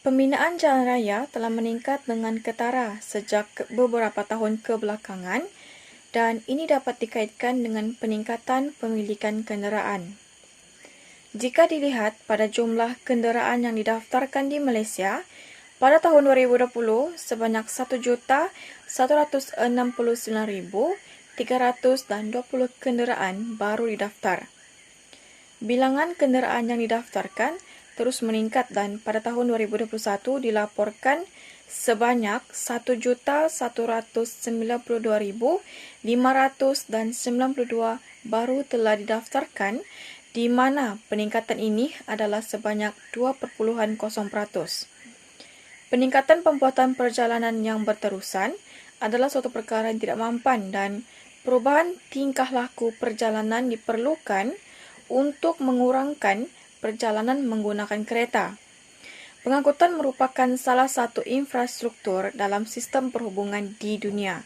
Pembinaan jalan raya telah meningkat dengan ketara sejak beberapa tahun kebelakangan dan ini dapat dikaitkan dengan peningkatan pemilikan kenderaan. Jika dilihat pada jumlah kenderaan yang didaftarkan di Malaysia, pada tahun 2020 sebanyak 1.169.320 kenderaan baru didaftar. Bilangan kenderaan yang didaftarkan terus meningkat dan pada tahun 2021 dilaporkan sebanyak 1.192.592 baru telah didaftarkan, di mana peningkatan ini adalah sebanyak 2.0%. Peningkatan pembuatan perjalanan yang berterusan adalah suatu perkara yang tidak mampan dan perubahan tingkah laku perjalanan diperlukan untuk mengurangkan perjalanan menggunakan kereta. Pengangkutan merupakan salah satu infrastruktur dalam sistem perhubungan di dunia.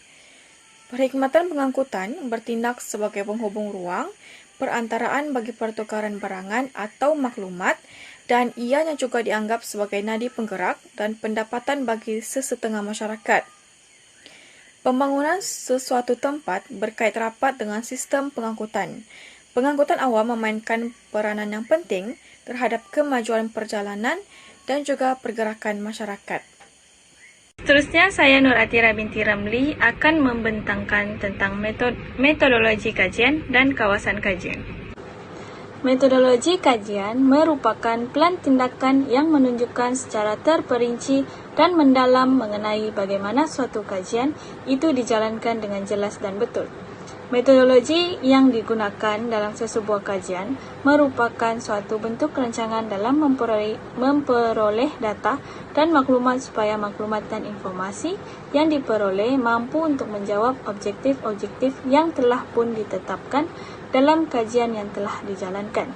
Perkhidmatan pengangkutan bertindak sebagai penghubung ruang, perantaraan bagi pertukaran barangan atau maklumat, dan ianya juga dianggap sebagai nadi penggerak dan pendapatan bagi sesetengah masyarakat. Pembangunan sesuatu tempat berkait rapat dengan sistem pengangkutan. Pengangkutan awam memainkan peranan yang penting terhadap kemajuan perjalanan dan juga pergerakan masyarakat. Seterusnya, saya Nur Atira binti Ramli akan membentangkan tentang metodologi kajian dan kawasan kajian. Metodologi kajian merupakan plan tindakan yang menunjukkan secara terperinci dan mendalam mengenai bagaimana suatu kajian itu dijalankan dengan jelas dan betul. Metodologi yang digunakan dalam sesebuah kajian merupakan suatu bentuk rancangan dalam memperoleh data dan maklumat supaya maklumat dan informasi yang diperoleh mampu untuk menjawab objektif-objektif yang telah pun ditetapkan dalam kajian yang telah dijalankan.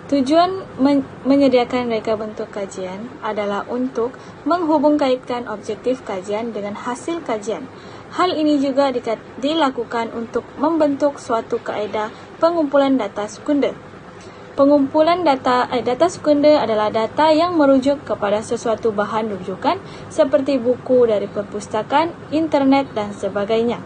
Tujuan menyediakan reka bentuk kajian adalah untuk menghubungkaitkan objektif kajian dengan hasil kajian. Hal ini juga dilakukan untuk membentuk suatu kaedah pengumpulan data sekunder. Pengumpulan data sekunder adalah data yang merujuk kepada sesuatu bahan rujukan seperti buku dari perpustakaan, internet dan sebagainya.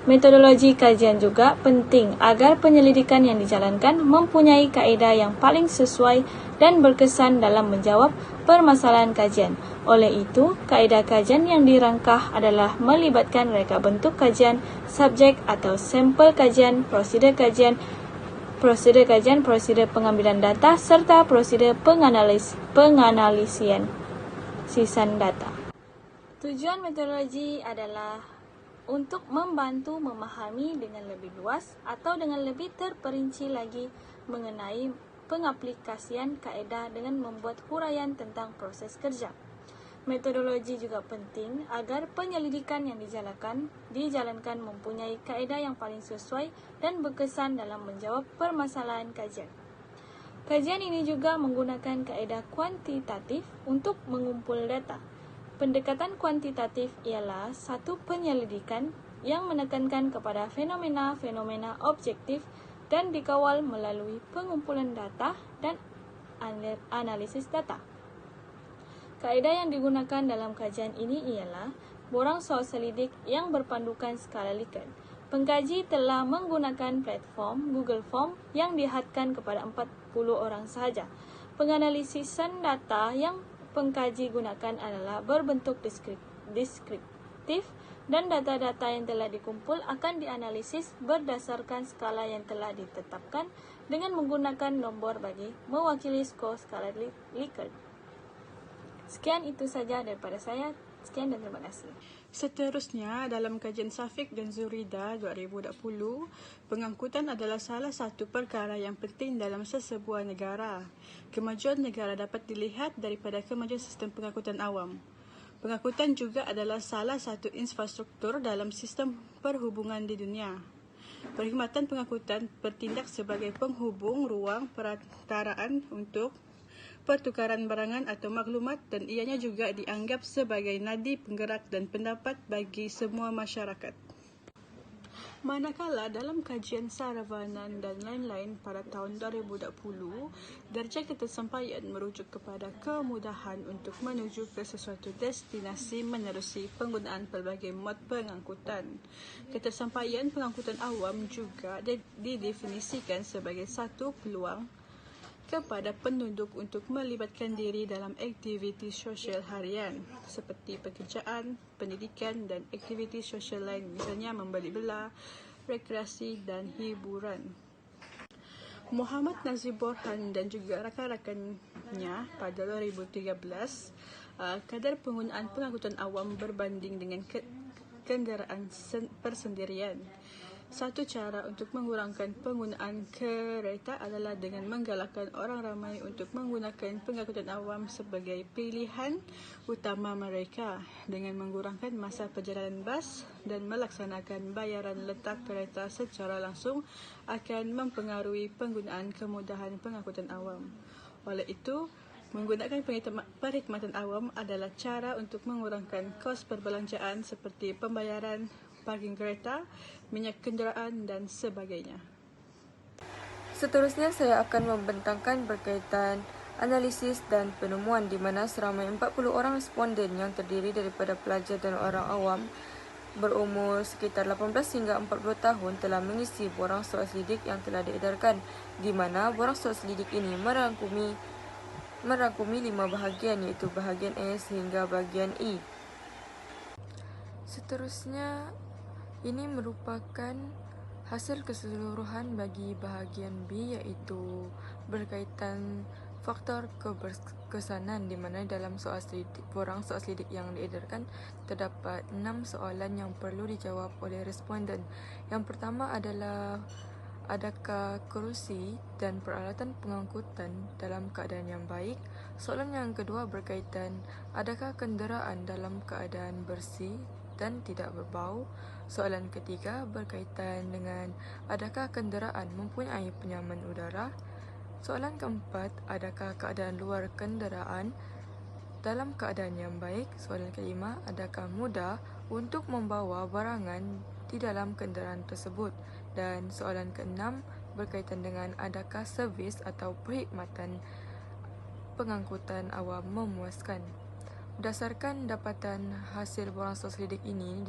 Metodologi kajian juga penting agar penyelidikan yang dijalankan mempunyai kaedah yang paling sesuai dan berkesan dalam menjawab permasalahan kajian. Oleh itu, kaedah kajian yang dirangkah adalah melibatkan reka bentuk kajian, subjek atau sampel kajian, prosedur pengambilan data, serta prosedur penganalisian sisan data. Tujuan metodologi adalah untuk membantu memahami dengan lebih luas atau dengan lebih terperinci lagi mengenai pengaplikasian kaedah dengan membuat huraian tentang proses kerja. Metodologi juga penting agar penyelidikan yang dijalankan mempunyai kaedah yang paling sesuai dan berkesan dalam menjawab permasalahan kajian. Kajian ini juga menggunakan kaedah kuantitatif untuk mengumpul data. Pendekatan kuantitatif ialah satu penyelidikan yang menekankan kepada fenomena-fenomena objektif dan dikawal melalui pengumpulan data dan analisis data. Kaedah yang digunakan dalam kajian ini ialah borang soal selidik yang berpandukan skala Likert. Pengkaji telah menggunakan platform Google Form yang dihadkan kepada 40 orang sahaja. Penganalisisan data yang pengkaji gunakan adalah berbentuk deskriptif dan data-data yang telah dikumpul akan dianalisis berdasarkan skala yang telah ditetapkan dengan menggunakan nombor bagi mewakili skor skala Likert. Sekian itu saja daripada saya. Sekian dan terima kasih. Seterusnya, dalam kajian Safiq dan Zurida 2020, pengangkutan adalah salah satu perkara yang penting dalam sesebuah negara. Kemajuan negara dapat dilihat daripada kemajuan sistem pengangkutan awam. Pengangkutan juga adalah salah satu infrastruktur dalam sistem perhubungan di dunia. Perkhidmatan pengangkutan bertindak sebagai penghubung ruang perantaraan untuk pertukaran barangan atau maklumat dan ianya juga dianggap sebagai nadi penggerak dan pendapat bagi semua masyarakat. Manakala dalam kajian Saravanan dan lain-lain pada tahun 2020, darjah ketersampaian merujuk kepada kemudahan untuk menuju ke sesuatu destinasi menerusi penggunaan pelbagai mod pengangkutan. Ketersampaian pengangkutan awam juga didefinisikan sebagai satu peluang kepada penduduk untuk melibatkan diri dalam aktiviti sosial harian seperti pekerjaan, pendidikan dan aktiviti sosial lain, misalnya membeli belah, rekreasi dan hiburan. Muhammad Nazir Borhan dan juga rakan-rakannya pada 2013, kadar penggunaan pengangkutan awam berbanding dengan kenderaan persendirian. Satu cara untuk mengurangkan penggunaan kereta adalah dengan menggalakkan orang ramai untuk menggunakan pengangkutan awam sebagai pilihan utama mereka dengan mengurangkan masa perjalanan bas dan melaksanakan bayaran letak kereta secara langsung akan mempengaruhi penggunaan kemudahan pengangkutan awam. Oleh itu, menggunakan perkhidmatan awam adalah cara untuk mengurangkan kos perbelanjaan seperti pembayaran parking kereta, minyak kenderaan dan sebagainya. Seterusnya saya akan membentangkan berkaitan analisis dan penemuan di mana seramai 40 orang responden yang terdiri daripada pelajar dan orang awam berumur sekitar 18 hingga 40 tahun telah mengisi borang soal selidik yang telah diedarkan, di mana borang soal selidik ini merangkumi 5 bahagian, iaitu bahagian A sehingga bahagian E. Seterusnya, ini merupakan hasil keseluruhan bagi bahagian B, iaitu berkaitan faktor keberkesanan, di mana dalam borang soal selidik yang diedarkan terdapat 6 soalan yang perlu dijawab oleh responden. Yang pertama adalah, adakah kerusi dan peralatan pengangkutan dalam keadaan yang baik? Soalan yang kedua berkaitan, adakah kenderaan dalam keadaan bersih dan tidak berbau? Soalan ketiga berkaitan dengan, adakah kenderaan mempunyai penyaman udara? Soalan keempat, adakah keadaan luar kenderaan dalam keadaan yang baik? Soalan kelima, adakah mudah untuk membawa barangan di dalam kenderaan tersebut? Dan soalan keenam berkaitan dengan, adakah servis atau perkhidmatan pengangkutan awam memuaskan? Berdasarkan dapatan hasil borang soal selidik ini,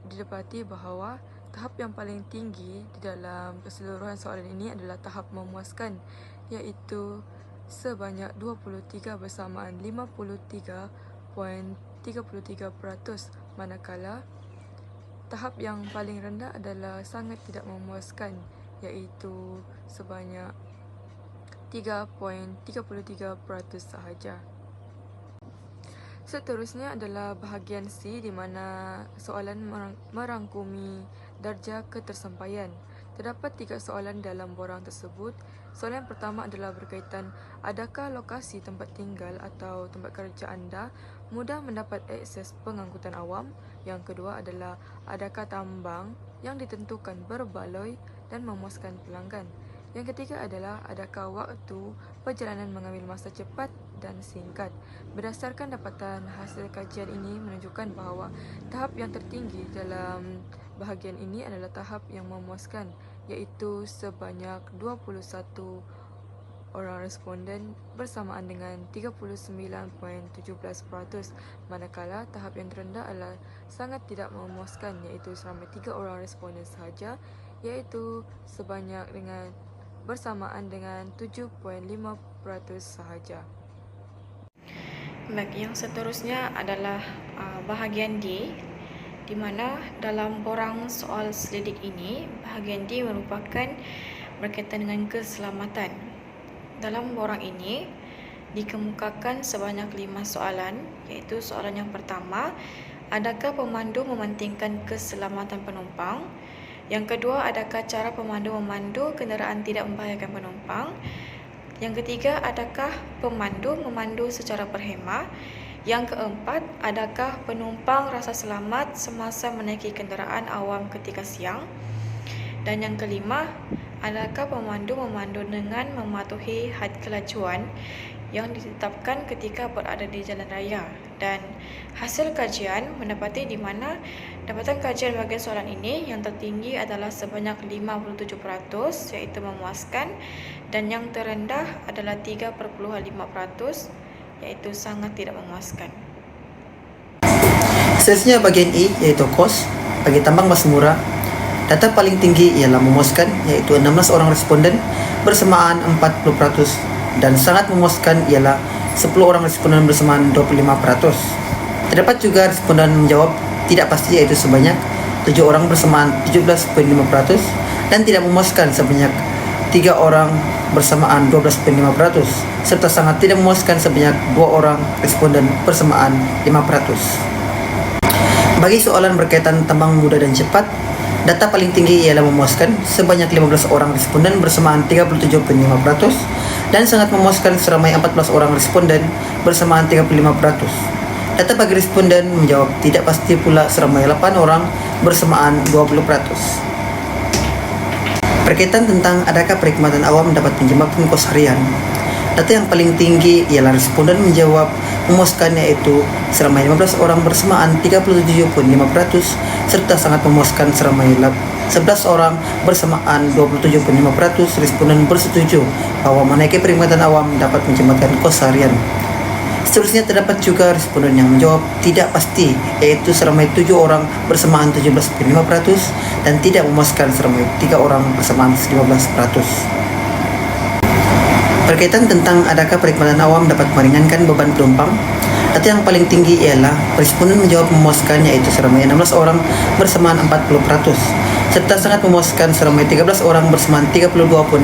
didapati bahawa tahap yang paling tinggi di dalam keseluruhan soalan ini adalah tahap memuaskan, iaitu sebanyak 23 bersamaan 53.33%, manakala tahap yang paling rendah adalah sangat tidak memuaskan, iaitu sebanyak 3.33% sahaja. Seterusnya adalah bahagian C, di mana soalan merangkumi darjah ketersampaian. Terdapat 3 soalan dalam borang tersebut. Soalan yang pertama adalah berkaitan, adakah lokasi tempat tinggal atau tempat kerja anda mudah mendapat akses pengangkutan awam? Yang kedua adalah, adakah tambang yang ditentukan berbaloi dan memuaskan pelanggan? Yang ketiga adalah, adakah waktu perjalanan mengambil masa cepat dan singkat? Berdasarkan dapatan hasil kajian ini menunjukkan bahawa tahap yang tertinggi dalam bahagian ini adalah tahap yang memuaskan, iaitu sebanyak 21 orang responden bersamaan dengan 39.17%, manakala tahap yang terendah adalah sangat tidak memuaskan, iaitu seramai 3 orang responden sahaja, iaitu sebanyak dengan bersamaan dengan 7.5% sahaja. Baik, yang seterusnya adalah bahagian D, di mana dalam borang soal selidik ini, bahagian D merupakan berkaitan dengan keselamatan. Dalam borang ini dikemukakan sebanyak 5 soalan, iaitu soalan yang pertama, adakah pemandu mementingkan keselamatan penumpang? Yang kedua, adakah cara pemandu memandu kenderaan tidak membahayakan penumpang? Yang ketiga, adakah pemandu memandu secara berhemah? Yang keempat, adakah penumpang rasa selamat semasa menaiki kenderaan awam ketika siang? Dan yang kelima, adakah pemandu memandu dengan mematuhi had kelajuan yang ditetapkan ketika berada di jalan raya? Dan hasil kajian mendapati di mana dapatan kajian bahagian soalan ini yang tertinggi adalah sebanyak 57%, iaitu memuaskan, dan yang terendah adalah 3,5%, iaitu sangat tidak memuaskan. Seterusnya bagian I, yaitu kos. Bagi tambang emas murah, data paling tinggi ialah memuaskan, yaitu 16 orang responden bersamaan 40%, dan sangat memuaskan ialah 10 orang responden bersamaan 25%. Terdapat juga responden menjawab tidak pasti, yaitu sebanyak 7 orang bersamaan 17,5%, dan tidak memuaskan sebanyak 3 orang bersamaan 12,5%, serta sangat tidak memuaskan sebanyak 2 orang responden bersamaan 5%. Bagi soalan berkaitan tambang mudah dan cepat, data paling tinggi ialah memuaskan sebanyak 15 orang responden bersamaan 37,5%, dan sangat memuaskan seramai 14 orang responden bersamaan 35%. Data bagi responden menjawab tidak pasti pula seramai 8 orang bersamaan 20%. Berkaitan tentang adakah perkhidmatan awam dapat menjembatkan kos harian, data yang paling tinggi ialah responden menjawab memuaskan, yaitu seramai 15 orang bersamaan 37,5%, serta sangat memuaskan seramai 11 orang bersamaan 27,5%. Responden bersetuju bahwa menaiki perkhidmatan awam dapat menjembatkan kos harian. Seterusnya terdapat juga responden yang menjawab tidak pasti, yaitu seramai 7 orang bersamaan 17,5%, dan tidak memuaskan seramai 3 orang bersamaan 15%. Berkaitan tentang adakah perkhidmatan awam dapat meringankan beban penumpang, data yang paling tinggi ialah responden menjawab memuaskan, yaitu seramai 16 orang bersamaan 40%, serta sangat memuaskan seramai 13 orang bersamaan 32,5%.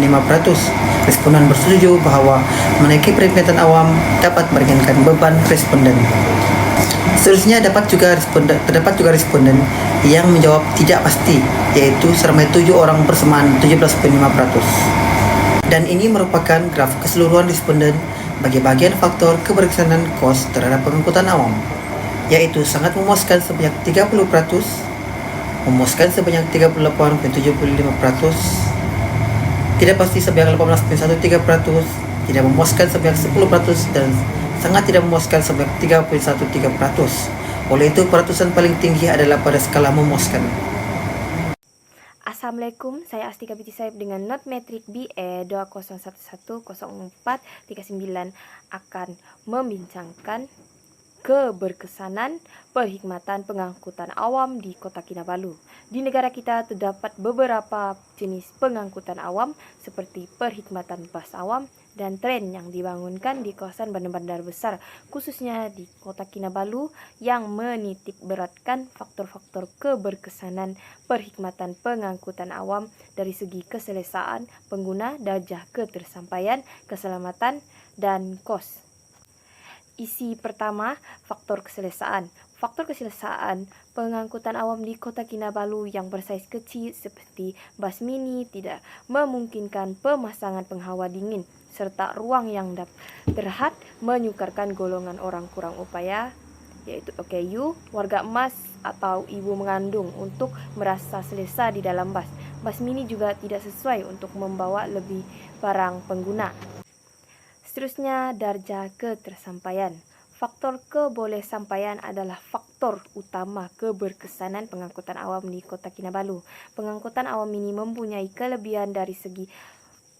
Responden bersetuju bahwa menaiki perkhidmatan awam dapat meringankan beban responden. Seterusnya terdapat juga responden yang menjawab tidak pasti, yaitu seramai 7 orang bersamaan 17,5%. Dan ini merupakan graf keseluruhan responden bagi bagian faktor keberkesanan kos terhadap pengangkutan awam, yaitu sangat memuaskan sebanyak 30%, memuaskan sebanyak 38,75%, tidak pasti sebanyak 18,13%, tidak memuaskan sebanyak 10%, dan sangat tidak memuaskan sebanyak 3,13%. Oleh itu, peratusan paling tinggi adalah pada skala memuaskan. Assalamualaikum, saya Astika Binti Saib dengan not metrik BE 20110439 akan membincangkan keberkesanan perkhidmatan pengangkutan awam di Kota Kinabalu. Di negara kita terdapat beberapa jenis pengangkutan awam seperti perkhidmatan bas awam dan tren yang dibangunkan di kawasan bandar-bandar besar, khususnya di Kota Kinabalu, yang menitik beratkan faktor-faktor keberkesanan perkhidmatan pengangkutan awam dari segi keselesaan pengguna, darjah ketersampaian, keselamatan, dan kos. Isi pertama, faktor keselesaan. Faktor keselesaan pengangkutan awam di Kota Kinabalu yang bersaiz kecil seperti bas mini tidak memungkinkan pemasangan penghawa dingin, serta ruang yang terhad menyukarkan golongan orang kurang upaya, yaitu OKU, warga emas, atau ibu mengandung untuk merasa selesa di dalam bas. Bas mini juga tidak sesuai untuk membawa lebih barang pengguna. Seterusnya, darjah ketersampaian. Faktor kebolehsampaian adalah faktor utama keberkesanan pengangkutan awam di Kota Kinabalu. Pengangkutan awam ini mempunyai kelebihan dari segi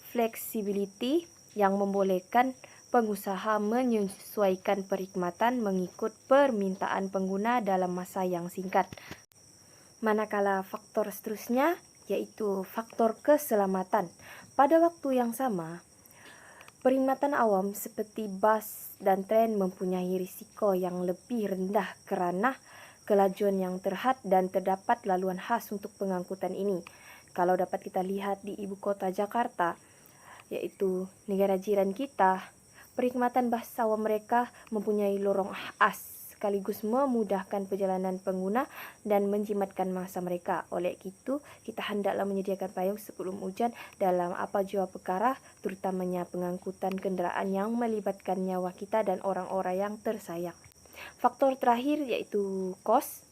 flexibility yang membolehkan pengusaha menyesuaikan perkhidmatan mengikut permintaan pengguna dalam masa yang singkat. Manakala faktor seterusnya yaitu faktor keselamatan. Pada waktu yang sama, perkhidmatan awam seperti bas dan tren mempunyai risiko yang lebih rendah kerana kelajuan yang terhad dan terdapat laluan khas untuk pengangkutan ini. Kalau dapat kita lihat di ibu kota Jakarta, yaitu negara jiran kita, perkhidmatan bas awam mereka mempunyai lorong khas sekaligus memudahkan perjalanan pengguna dan menjimatkan masa mereka. Oleh itu, kita hendaklah menyediakan payung sebelum hujan dalam apa jua perkara, terutamanya pengangkutan kenderaan yang melibatkan nyawa kita dan orang-orang yang tersayang. Faktor terakhir yaitu kos.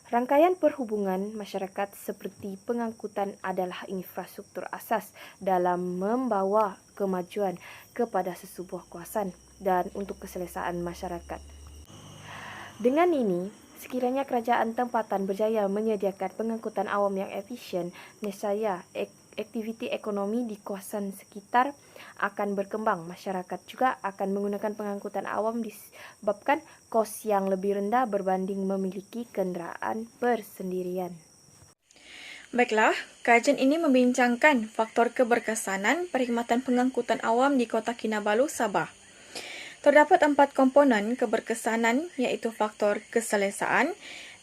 Rangkaian perhubungan masyarakat seperti pengangkutan adalah infrastruktur asas dalam membawa kemajuan kepada sesebuah kawasan dan untuk keselesaan masyarakat. Dengan ini, sekiranya kerajaan tempatan berjaya menyediakan pengangkutan awam yang efisien, nescaya aktiviti ekonomi di kawasan sekitar akan berkembang. Masyarakat juga akan menggunakan pengangkutan awam disebabkan kos yang lebih rendah berbanding memiliki kenderaan bersendirian. Baiklah, kajian ini membincangkan faktor keberkesanan perkhidmatan pengangkutan awam di Kota Kinabalu, Sabah. Terdapat 4 komponen keberkesanan iaitu faktor keselesaan,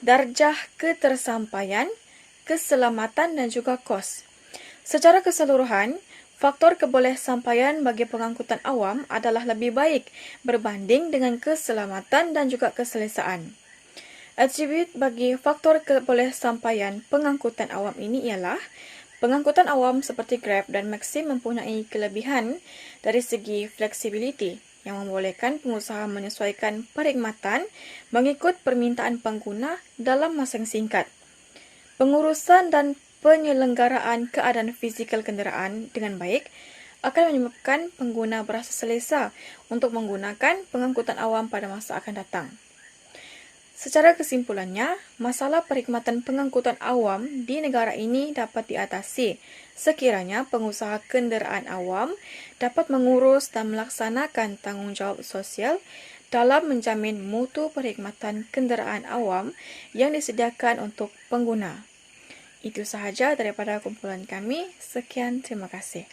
darjah ketersampaian, keselamatan dan juga kos. Secara keseluruhan, faktor kebolehsampaian bagi pengangkutan awam adalah lebih baik berbanding dengan keselamatan dan juga keselesaan. Atribut bagi faktor kebolehsampaian pengangkutan awam ini ialah pengangkutan awam seperti Grab dan Maxim mempunyai kelebihan dari segi fleksibiliti yang membolehkan pengusaha menyesuaikan perkhidmatan mengikut permintaan pengguna dalam masa yang singkat. Pengurusan dan penyelenggaraan keadaan fizikal kenderaan dengan baik akan menyebabkan pengguna berasa selesa untuk menggunakan pengangkutan awam pada masa akan datang. Secara kesimpulannya, masalah perkhidmatan pengangkutan awam di negara ini dapat diatasi sekiranya pengusaha kenderaan awam dapat mengurus dan melaksanakan tanggungjawab sosial dalam menjamin mutu perkhidmatan kenderaan awam yang disediakan untuk pengguna. Itu sahaja daripada kumpulan kami. Sekian, terima kasih.